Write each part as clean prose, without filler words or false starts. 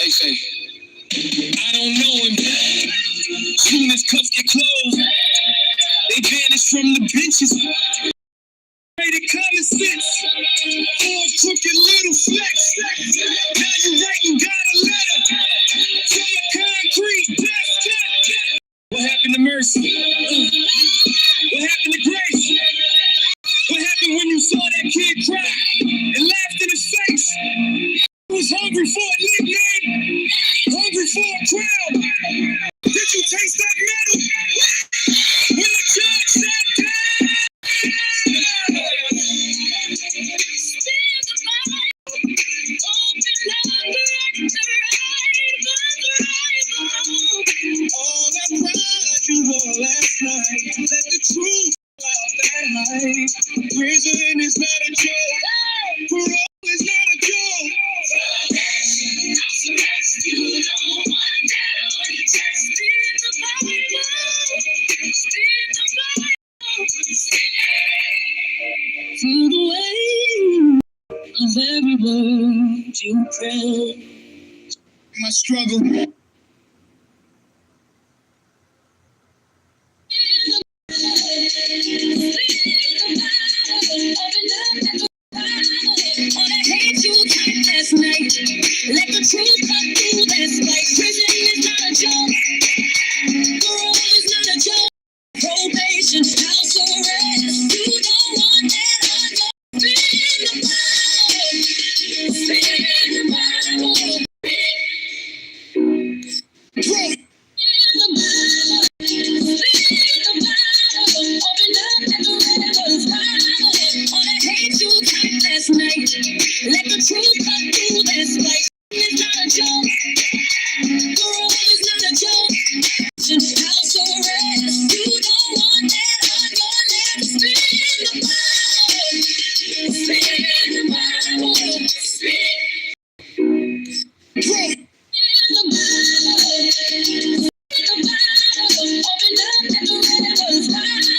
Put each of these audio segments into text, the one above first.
They say, I don't know him. Soon as cuffs get closed, they vanish from the benches. Rated common sense. All crooked little flex. Now you writing God a letter. From a concrete desk. What happened to mercy? What happened to grace? What happened when you saw that kid cry and laughed in his face? He was hungry for a nickname, hungry for a crowd. Did you taste that metal when the judge sat down? All that pride you wore last night, let the truth out that night. Prison is not a joke. Parole is not a joke. Through the way of every word you pray, my struggle. Let the truth cut through this fight. Prison is not a joke. Parole is not a joke. Probation, house arrest. You don't want that. I don't spin the bottle. Spin the bottle. Spin the bottle. Spin the bottle. Open up at the river's bottle. All that hate you typed last night. Let the truth cut through this fight. It's not a joke. Parole is not a joke. House arrest. You don't want that. I'm gonna spin the bottle. Spin the bottle. Spin the bottle. Spin the bottle. Open up at the river's bottle.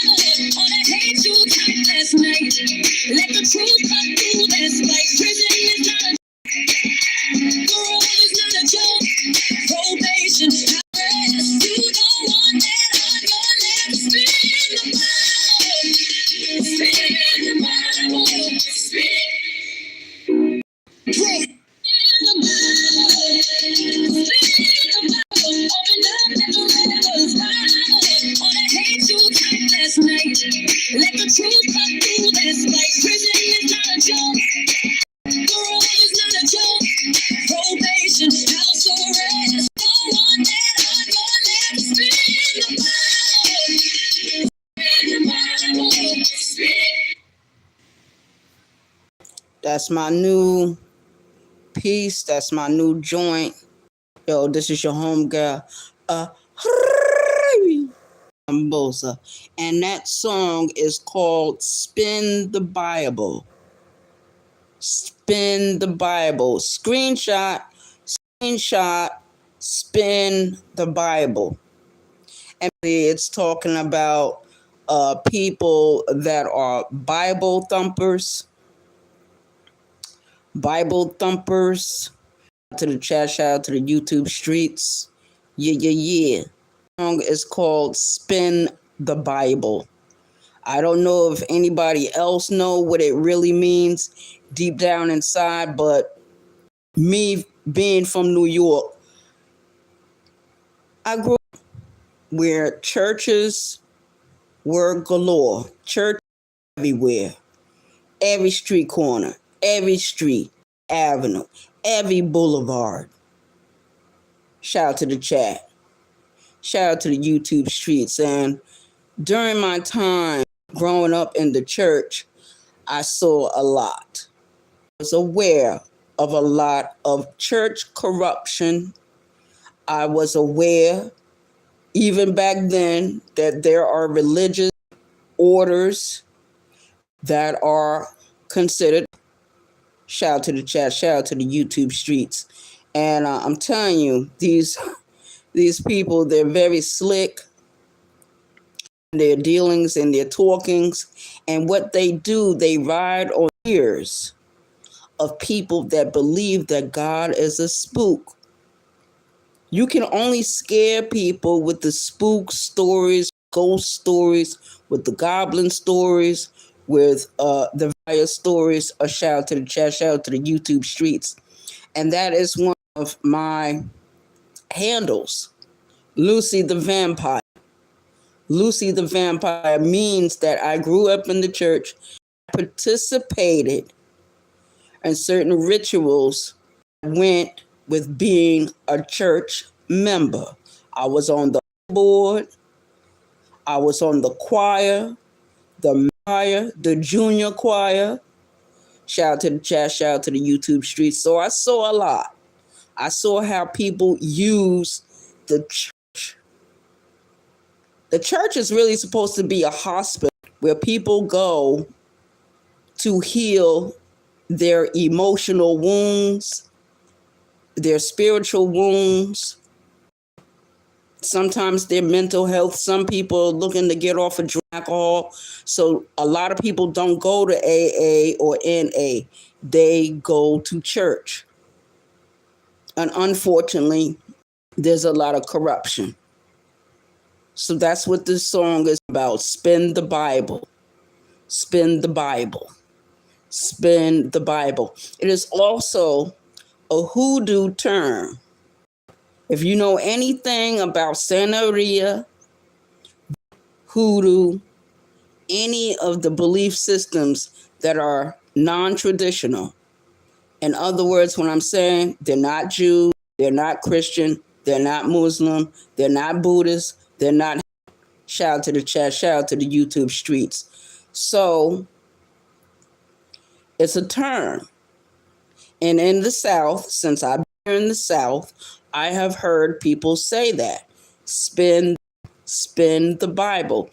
All that hate you typed last night. Let the truth cut through this fight. Prison is not a parole is not a joke. Probation, arrest. You don't want that. I'm gonna spin the bottle. Spin the bottle. Spin the bottle. Spin the bottle. Open up at the river's bottle. All that hate you typed last night. Let the truth cut through this fight. Prison is not a joke. Parole is not a joke. Probation, house arrest. Don't want that. I'm gonna spin the bottle. Spin the bottle. Spin. That's my new piece. That's my new joint. Yo, this is your home girl, Bosa, and that song is called "Spin the Bible." Spin the Bible. Screenshot, spin the Bible. And it's talking about people that are Bible thumpers. To the chat, shout out to the YouTube streets. Yeah. The song is called Spin the Bible. I don't know if anybody else know what it really means deep down inside, but me being from New York, I grew up where churches were galore. Church everywhere. Every street corner, every street, avenue, every boulevard. Shout out to the chat. Shout out to the YouTube streets. And during my time growing up in the church, I saw a lot. I was aware of a lot of church corruption. I was aware, even back then, that there are religious orders that are considered. Shout out to the chat, shout out to the YouTube streets. And I'm telling you, these people, they're very slick in their dealings and their talkings. And what they do, they ride on ears of people that believe that God is a spook. You can only scare people with the spook stories, ghost stories, with the goblin stories, with the fire stories. A shout out to the chat, shout out to the YouTube streets. And that is one of my handles, Lucy the Vampire. Lucy the Vampire means that I grew up in the church, participated in certain rituals, went with being a church member. I was on the board, I was on the choir, the junior choir. Shout out to the chat, shout out to the YouTube streets. So I saw a lot. I saw how people use the church. The church is really supposed to be a hospital where people go to heal their emotional wounds, their spiritual wounds, sometimes their mental health. Some people are looking to get off of alcohol. So a lot of people don't go to AA or NA. They go to church. And unfortunately, there's a lot of corruption. So that's what this song is about. Spin the Bible. Spin the Bible. Spin the Bible. It is also a hoodoo term. If you know anything about Santeria, hoodoo, any of the belief systems that are non-traditional, in other words, when I'm saying they're not Jews, they're not Christian, they're not Muslim, they're not Buddhist, they're not, shout out to the chat, shout out to the YouTube streets. So it's a term. And in the South, since I've been in the South, I have heard people say that. Spin the Bible.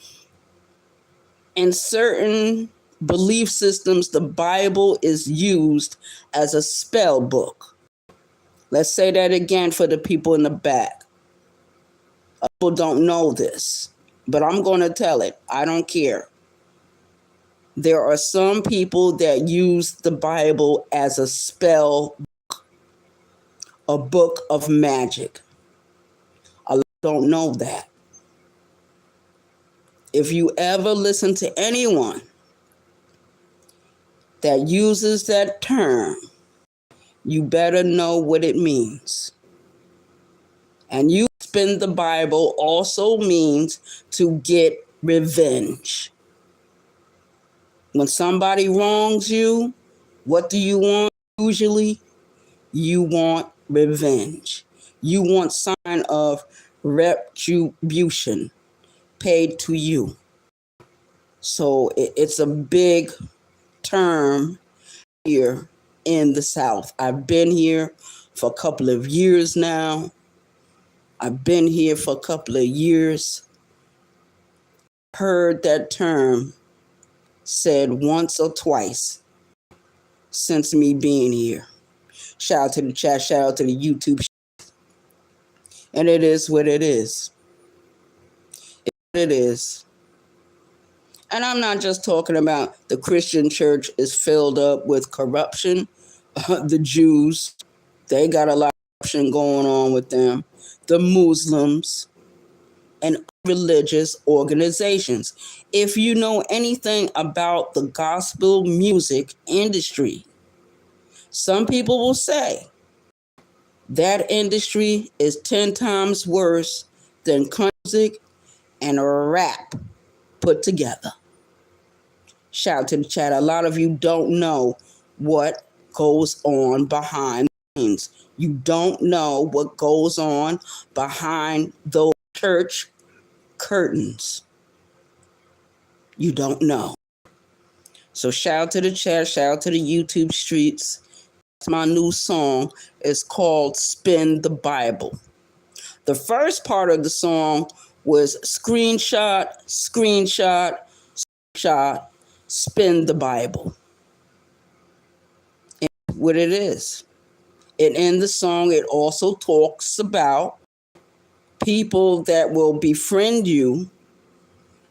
In certain belief systems, the Bible is used as a spell book. Let's say that again for the people in the back. People don't know this, but I'm going to tell it. I don't care. There are some people that use the Bible as a spell book, a book of magic. I don't know that. If you ever listen to anyone that uses that term, you better know what it means. And you spin the Bible also means to get revenge. When somebody wrongs you, what do you want usually? You want revenge. You want sign of retribution paid to you. So it's a big term here in the South. I've been here for a couple of years now. Heard that term said once or twice since me being here. Shout out to the chat, shout out to the YouTube. And it is what it is. It is. And I'm not just talking about the Christian church is filled up with corruption. The Jews, they got a lot of corruption going on with them. The Muslims and religious organizations. If you know anything about the gospel music industry, some people will say that industry is 10 times worse than country music and rap put together. Shout out to the chat. A lot of you don't know what goes on behind the scenes. You don't know what goes on behind those church curtains. You don't know. So shout out to the chat, shout out to the YouTube streets. My new song is called Spin the Bible. The first part of the song was screenshot, spin the Bible. And what it is. And in the song, it also talks about people that will befriend you,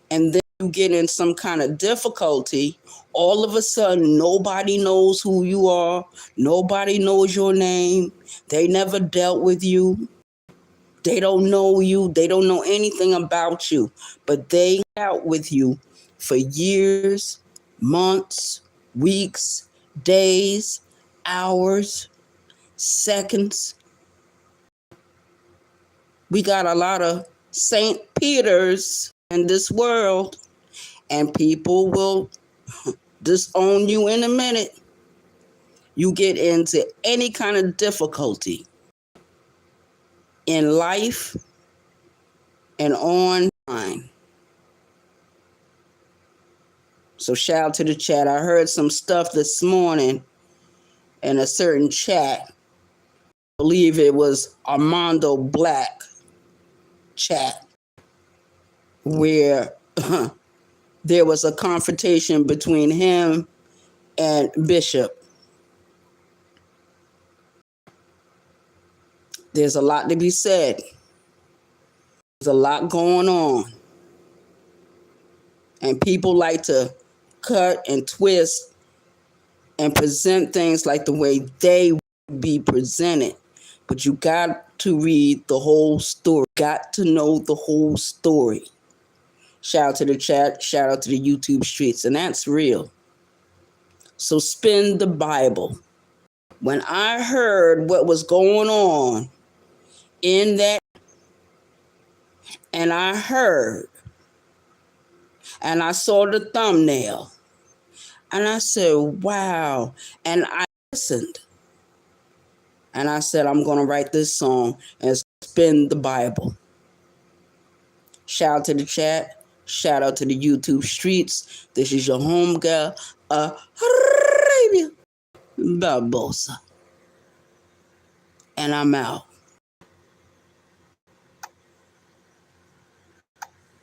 and then you get in some kind of difficulty. All of a sudden, nobody knows who you are. Nobody knows your name. They never dealt with you. They don't know you. They don't know anything about you, but they out with you for years, months, weeks, days, hours, seconds. We got a lot of St. Peters in this world, and people will disown you in a minute. You get into any kind of difficulty in life and online. So shout out to the chat. I heard some stuff this morning in a certain chat. I believe it was Armando Black chat, where there was a confrontation between him and Bishop. There's a lot to be said. There's a lot going on. And people like to cut and twist and present things like the way they be presented. But you got to read the whole story. Got to know the whole story. Shout out to the chat. Shout out to the YouTube streets. And that's real. So spin the Bible. When I heard what was going on in that, and I heard, and I saw the thumbnail, and I said, wow. And I listened. And I said, I'm going to write this song and spin the Bible. Shout out to the chat. Shout out to the YouTube streets. This is your home girl, Arabia Barbosa. And I'm out.